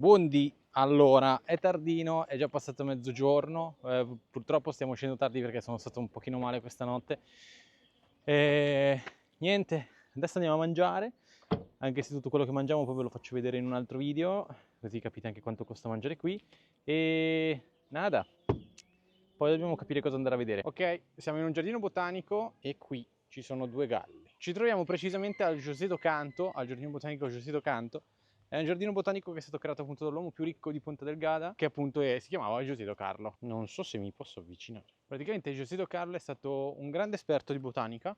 Buondì, allora è tardino, è già passato mezzogiorno, purtroppo stiamo uscendo tardi perché sono stato un pochino male questa notte. E niente, adesso andiamo a mangiare, anche se tutto quello che mangiamo poi ve lo faccio vedere in un altro video, così capite anche quanto costa mangiare qui. E nada, poi dobbiamo capire cosa andare a vedere. Ok, siamo in un giardino botanico e qui ci sono due galli. Ci troviamo precisamente al José do Canto, al giardino botanico José do Canto. È un giardino botanico che è stato creato appunto dall'uomo più ricco di Ponta Delgada, che appunto si chiamava José do Carlo. Non so se mi posso avvicinare. Praticamente José do Carlo è stato un grande esperto di botanica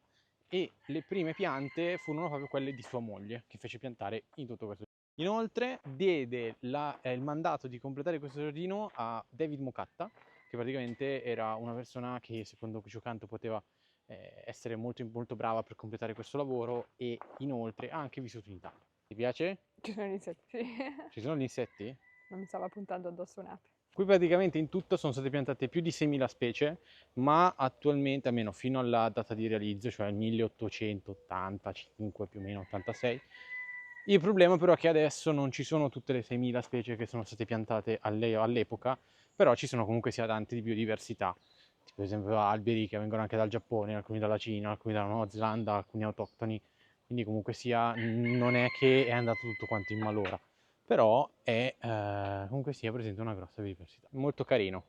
e le prime piante furono proprio quelle di sua moglie, che fece piantare in tutto questo. Inoltre diede il mandato di completare questo giardino a David Mocatta, che praticamente era una persona che secondo Giocanto poteva essere molto, molto brava per completare questo lavoro e inoltre ha anche vissuto in Italia. Ti piace? Ci sono gli insetti, sì. Ci sono gli insetti? Non mi stava puntando addosso un'ape. Qui praticamente in tutto sono state piantate più di 6.000 specie, ma attualmente, almeno fino alla data di realizzo, cioè il 1885 più o meno, 86, il problema però è che adesso non ci sono tutte le 6.000 specie che sono state piantate all'epoca, però ci sono comunque sia tante di biodiversità, tipo ad esempio alberi che vengono anche dal Giappone, alcuni dalla Cina, alcuni dalla Nuova Zelanda, alcuni autoctoni, quindi comunque sia non è che è andato tutto quanto in malora, però è comunque sia presente una grossa biodiversità. Molto carino.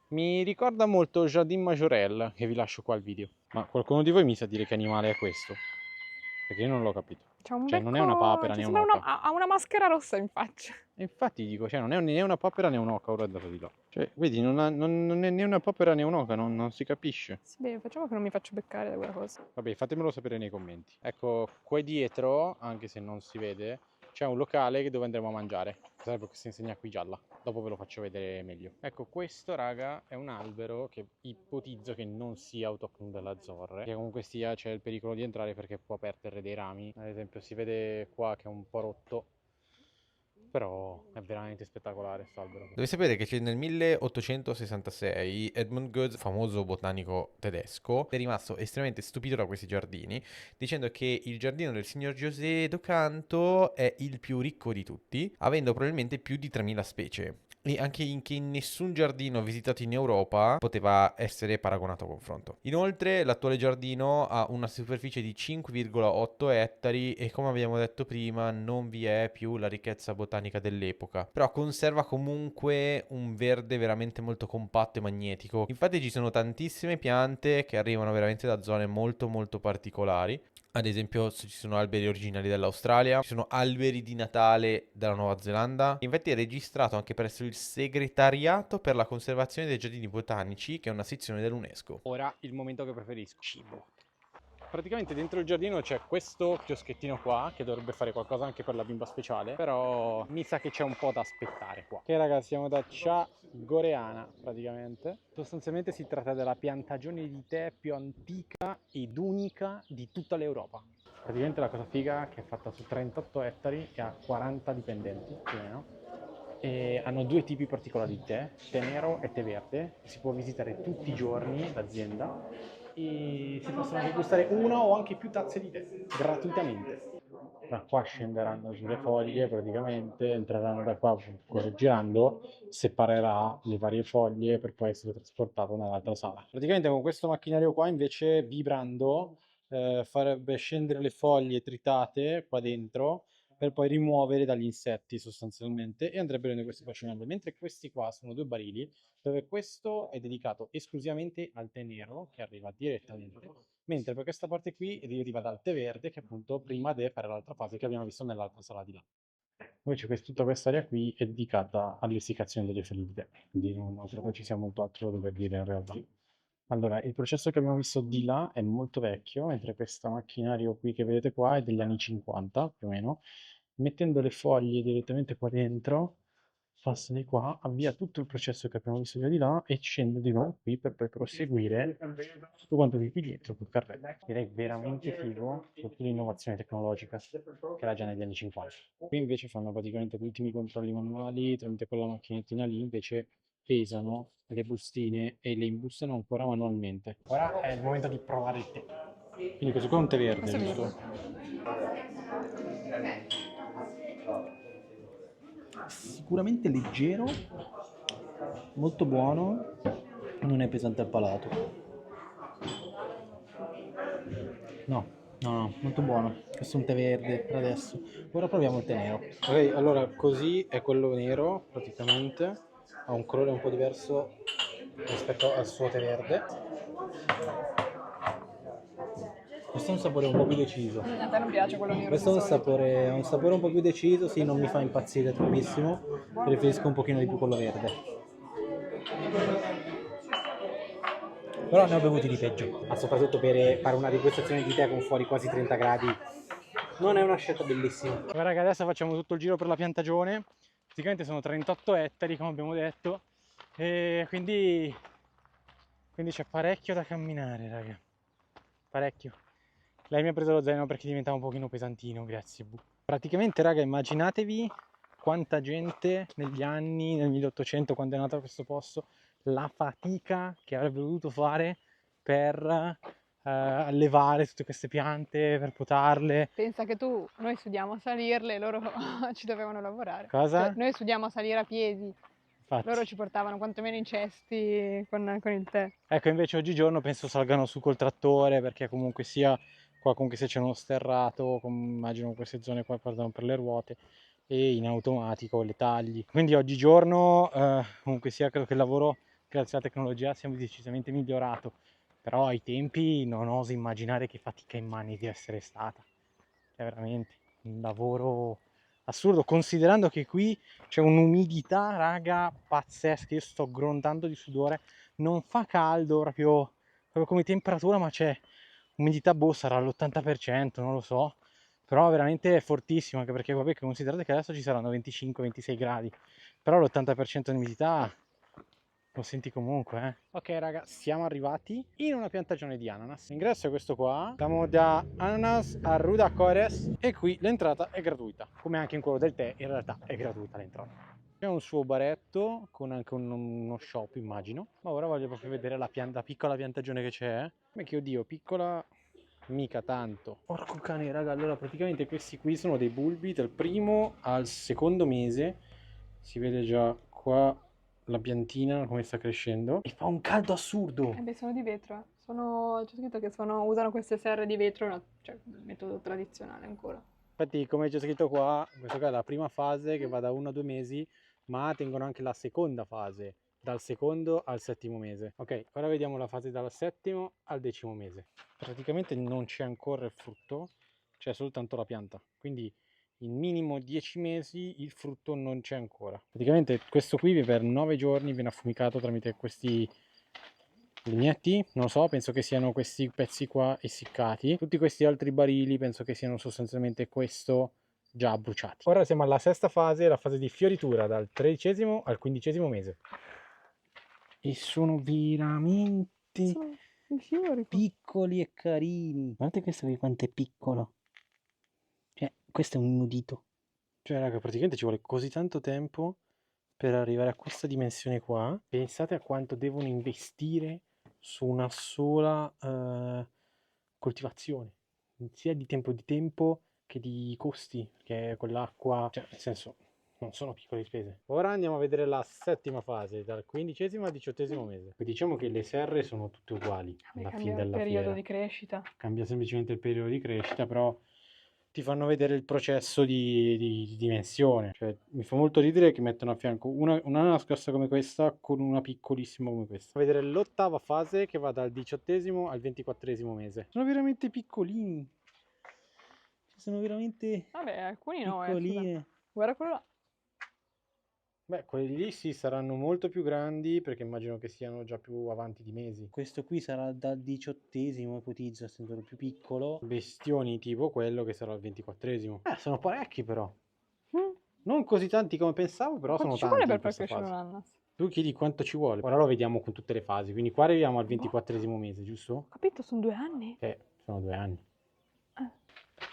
Mi ricorda molto Jardin Majorelle, che vi lascio qua il video. Ma qualcuno di voi mi sa dire che animale è questo? Perché io non l'ho capito. C'ha un Cioè, non è una becco, papera cioè né sembra una, un'oca. ha una maschera rossa in faccia. E infatti dico, cioè, non è né una papera né un'oca, ora è andato di là. Cioè, vedi, non è né una papera né un'oca, non si capisce. Sì, beh, facciamo che non mi faccio beccare da quella cosa. Vabbè, fatemelo sapere nei commenti. Ecco, qua dietro, anche se non si vede, c'è un locale dove andremo a mangiare. Sarebbe questa insegna qui gialla. Dopo ve lo faccio vedere meglio. Ecco, questo, raga, è un albero che ipotizzo che non sia autoctono delle Azzorre. Che comunque sia, c'è il pericolo di entrare perché può perdere dei rami. Ad esempio, si vede qua che è un po' rotto. Però è veramente spettacolare questo albero. Dovete sapere che nel 1866 Edmund Goethe, famoso botanico tedesco, è rimasto estremamente stupito da questi giardini, dicendo che il giardino del signor José do Canto è il più ricco di tutti, avendo probabilmente più di 3000 specie. E anche che in nessun giardino visitato in Europa poteva essere paragonato a confronto. Inoltre, l'attuale giardino ha una superficie di 5,8 ettari e, come abbiamo detto prima, non vi è più la ricchezza botanica dell'epoca. Però conserva comunque un verde veramente molto compatto e magnetico. Infatti ci sono tantissime piante che arrivano veramente da zone molto molto particolari. Ad esempio ci sono alberi originali dell'Australia, ci sono alberi di Natale della Nuova Zelanda. Infatti è registrato anche presso il Segretariato per la conservazione dei giardini botanici, che è una sezione dell'UNESCO. Ora il momento che preferisco. Cibo. Praticamente dentro il giardino c'è questo chioschettino qua che dovrebbe fare qualcosa anche per la bimba speciale, però mi sa che c'è un po' da aspettare qua. Ok ragazzi, siamo da Cha Goreana praticamente. Sostanzialmente si tratta della piantagione di tè più antica ed unica di tutta l'Europa. Praticamente la cosa figa è che è fatta su 38 ettari e ha 40 dipendenti più o meno. E hanno due tipi particolari di tè nero e tè verde. Si può visitare tutti i giorni l'azienda e si possono anche gustare una o anche più tazze di tè gratuitamente. Da qua scenderanno sulle foglie praticamente, entreranno da qua girando, separerà le varie foglie per poi essere trasportato nell'altra sala. Praticamente con questo macchinario qua invece vibrando farebbe scendere le foglie tritate qua dentro per poi rimuovere dagli insetti sostanzialmente e andrebbero in queste faccende, mentre questi qua sono due barili dove questo è dedicato esclusivamente al tè nero che arriva direttamente, mentre per questa parte qui deriva dal tè verde che appunto prima deve fare l'altra fase che abbiamo visto nell'altra sala di là. Invece tutta quest'area qui è dedicata all'essiccazione delle ferite, quindi non credo che ci sia molto altro da dover dire in realtà. Allora, il processo che abbiamo visto di là è molto vecchio, mentre questo macchinario qui che vedete qua è degli anni 50 più o meno. Mettendo le foglie direttamente qua dentro, passa di qua, avvia tutto il processo che abbiamo visto di là e scende di nuovo qui per poi proseguire tutto quanto di qui dietro col carrello. Direi veramente figo sotto l'innovazione tecnologica che era già negli anni 50. Qui invece fanno praticamente gli ultimi controlli manuali tramite quella macchinettina lì, invece pesano le bustine e le imbustano ancora manualmente. Ora è il momento di provare il tè. Quindi questo qua è un tè verde, Questo è mio. giusto? sicuramente leggero, molto buono, non è pesante al palato. No, molto buono. Questo è un tè verde per adesso. Ora proviamo il tè nero. Ok, allora così è quello nero praticamente. Ha un colore un po' diverso rispetto al suo tè verde. Questo è un sapore un po' più deciso. A te non piace quello nero Questo di è solito? ha un sapore un po' più deciso, sì, non mi fa impazzire troppissimo. Preferisco un pochino di più quello verde. Però ne ho bevuti di peggio, ma soprattutto per fare una degustazione di tè con fuori quasi 30 gradi non è una scelta bellissima. Guarda che adesso facciamo tutto il giro per la piantagione, praticamente sono 38 ettari come abbiamo detto, e quindi c'è parecchio da camminare, raga, parecchio. Lei mi ha preso lo zaino perché diventava un pochino pesantino, grazie. Praticamente, raga, immaginatevi quanta gente negli anni, nel 1800, quando è nato questo posto, la fatica che avrebbe dovuto fare per allevare tutte queste piante, per potarle. Pensa che noi studiamo a salirle e loro ci dovevano lavorare. Cosa? Cioè, noi studiamo a salire a piedi, Infatti. loro ci portavano quantomeno in cesti con il tè. Ecco, invece oggigiorno penso salgano su col trattore, perché comunque sia, qua comunque se c'è uno sterrato, immagino queste zone qua partono per le ruote, e in automatico le tagli. Quindi oggigiorno comunque sia credo che il lavoro grazie alla tecnologia sia decisamente migliorato, però ai tempi non oso immaginare che fatica immane di essere stata. È veramente un lavoro assurdo, considerando che qui c'è un'umidità, raga, pazzesca. Io sto grondando di sudore, non fa caldo proprio come temperatura, ma c'è umidità, boh, sarà all'80%, non lo so, però veramente è fortissima, anche perché vabbè, considerate che adesso ci saranno 25-26 gradi, però l'80% di umidità lo senti comunque, eh. Ok raga, siamo arrivati in una piantagione di ananas. L'ingresso è questo qua. Siamo da Ananas a Ruda Cores e qui l'entrata è gratuita. Come anche in quello del tè, in realtà è gratuita l'entrata. C'è un suo baretto con anche uno shop, immagino. Ma ora voglio proprio vedere la piccola piantagione che c'è. Come che oddio, piccola mica tanto. Porco cane, raga, allora praticamente questi qui sono dei bulbi dal primo al secondo mese. Si vede già qua la piantina come sta crescendo e fa un caldo assurdo. Beh, sono di vetro. C'è scritto che usano queste serre di vetro, cioè il metodo tradizionale ancora. Infatti, come c'è scritto qua, questa qua è la prima fase che va da 1 a 2 mesi, ma tengono anche la seconda fase, dal secondo al settimo mese. Ok, ora vediamo la fase dal settimo al 10° mese. Praticamente non c'è ancora il frutto, c'è soltanto la pianta, quindi in minimo 10 mesi il frutto non c'è ancora. Praticamente questo qui per 9 giorni viene affumicato tramite questi legnetti, non lo so, penso che siano questi pezzi qua essiccati. Tutti questi altri barili penso che siano sostanzialmente questo già bruciati. Ora siamo alla sesta fase, la fase di fioritura, dal 13° al 15° mese. E sono veramente Sono i fiori qua. piccoli e carini. Guardate questo qui quanto è piccolo. Cioè, questo è un nudito. Cioè, raga, praticamente ci vuole così tanto tempo per arrivare a questa dimensione qua. Pensate a quanto devono investire su una sola coltivazione, sia di tempo che di costi, perché con l'acqua, cioè nel senso, non sono piccole spese. Ora andiamo a vedere la settima fase, dal 15° al 18° mese. Diciamo che le serre sono tutte uguali alla fine Cambia il della periodo fiera. di crescita. Cambia semplicemente il periodo di crescita, però ti fanno vedere il processo di dimensione. Cioè, mi fa molto ridere che mettono a fianco un'ananas grossa come questa con una piccolissima come questa. A vedere l'ottava fase che va dal 18° al 24° mese. Sono veramente piccolini. Sono veramente Vabbè, alcuni no, piccoline. scusa. Guarda quello là. Beh, quelli lì sì saranno molto più grandi perché immagino che siano già più avanti di mesi. Questo qui sarà dal 18°, ipotizzo, essendo più piccolo. Bestioni tipo quello che sarà al 24°. Sono parecchi però. Non così tanti come pensavo, però Quanto sono ci vuole tanti per in far questa crescere un fase. ananas? Tu chiedi quanto ci vuole. Ora lo vediamo con tutte le fasi. Quindi qua arriviamo al Boh. 24° mese, giusto? Ho capito, sono 2 anni. Sono 2 anni. Eh.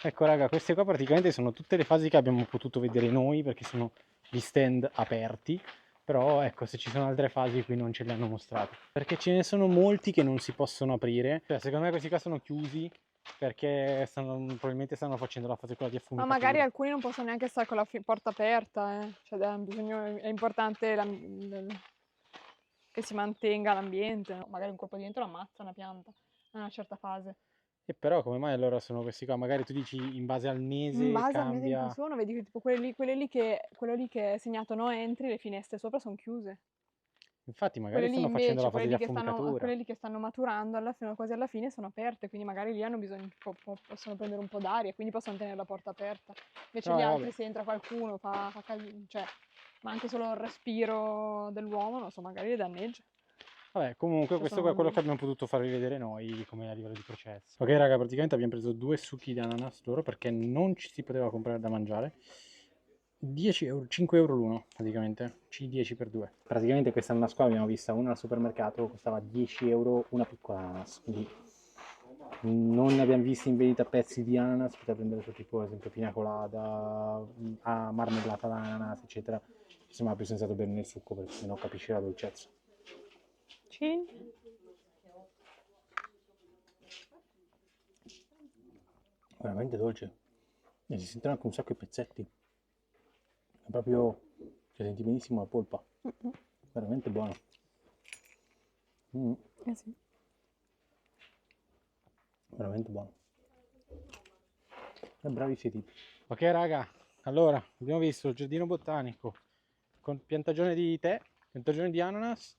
Ecco raga, queste qua praticamente sono tutte le fasi che abbiamo potuto vedere noi perché sono gli stand aperti. Però ecco, se ci sono altre fasi qui non ce le hanno mostrate. Perché ce ne sono molti che non si possono aprire. Cioè, secondo me questi qua sono chiusi perché probabilmente stanno facendo la fase quella di Ma affumicatura. magari alcuni non possono neanche stare con la porta aperta, Cioè, è importante che si mantenga l'ambiente. No? Magari un colpo di vento l'ammazza una pianta a una certa fase. E però come mai allora sono questi qua? Magari tu dici in base al In mese base al mese in cui cambia. sono, vedi che tipo quello lì che è segnato no entry, le finestre sopra sono chiuse. Infatti magari Quelle lì stanno facendo invece, la fase di affumicatura. quelle lì che stanno maturando quasi alla fine sono aperte, quindi magari lì hanno bisogno, possono prendere un po' d'aria, quindi possono tenere la porta aperta. Invece No, gli vabbè. altri, se entra qualcuno, fa casino, cioè, ma anche solo il respiro dell'uomo, non so, magari le danneggia. Vabbè, comunque Cioè, questo sono qua è quello che bambini. abbiamo potuto farvi vedere noi come a livello di processo. Ok raga, praticamente abbiamo preso 2 succhi di ananas loro perché non ci si poteva comprare da mangiare. 10 euro, 5 euro l'uno praticamente, C10 per 2. Praticamente questa ananas qua l'abbiamo vista una al supermercato, costava 10 euro una piccola ananas, quindi non ne abbiamo visti in vendita pezzi di ananas, potete prendere su tipo ad esempio pina colada, marmellata d'ananas eccetera. Ci sembra più sensato bere il succo perché sennò capisci la dolcezza. Cin. Veramente dolce e si sentono anche un sacco i pezzetti, è proprio, si senti benissimo la polpa, veramente buono. Eh sì. Veramente buono. Bravi siete. Ok raga, allora abbiamo visto il giardino botanico con piantagione di tè, piantagione di ananas,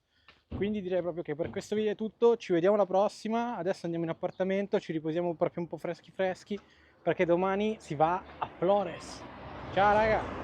quindi direi proprio che per questo video è tutto, ci vediamo alla prossima, adesso andiamo in appartamento, ci riposiamo proprio un po' freschi freschi perché domani si va a Flores. Ciao raga!